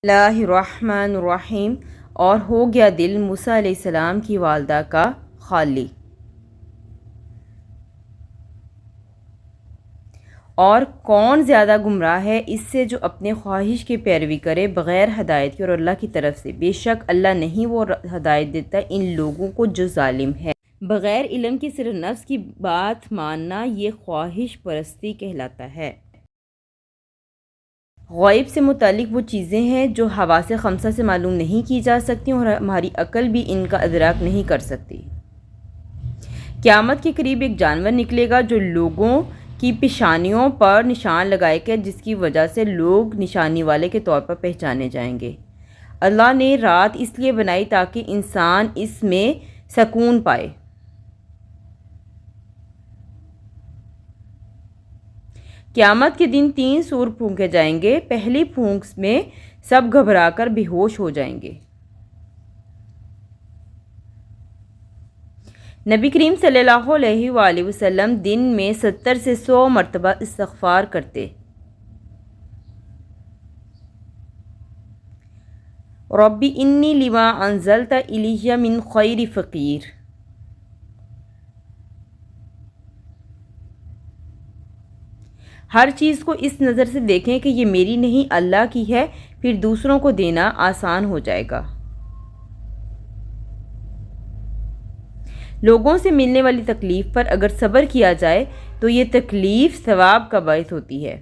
اللہ الرحمن الرحیم۔ اور ہو گیا دل موسیٰ علیہ السلام کی والدہ کا خالی۔ اور کون زیادہ گمراہ ہے اس سے جو اپنے خواہش کی پیروی کرے بغیر ہدایت کے اور اللہ کی طرف سے، بے شک اللہ نہیں وہ ہدایت دیتا ان لوگوں کو جو ظالم ہے۔ بغیر علم کے صرف نفس کی بات ماننا یہ خواہش پرستی کہلاتا ہے۔ غیب سے متعلق وہ چیزیں ہیں جو حواس خمسہ سے معلوم نہیں کی جا سکتی اور ہماری عقل بھی ان کا ادراک نہیں کر سکتی۔ قیامت کے قریب ایک جانور نکلے گا جو لوگوں کی پیشانیوں پر نشان لگائے گا، جس کی وجہ سے لوگ نشانی والے کے طور پر پہچانے جائیں گے۔ اللہ نے رات اس لیے بنائی تاکہ انسان اس میں سکون پائے۔ قیامت کے دن 3 سور پھونکے جائیں گے، پہلی پھونک میں سب گھبرا کر بے ہوش ہو جائیں گے۔ نبی کریم صلی اللہ علیہ وآلہ وسلم دن میں 70 سے 100 مرتبہ استغفار کرتے۔ ربی انی لما انزلت الی من خیر فقیر۔ ہر چیز کو اس نظر سے دیکھیں کہ یہ میری نہیں اللہ کی ہے، پھر دوسروں کو دینا آسان ہو جائے گا۔ لوگوں سے ملنے والی تکلیف پر اگر صبر کیا جائے تو یہ تکلیف ثواب کا باعث ہوتی ہے۔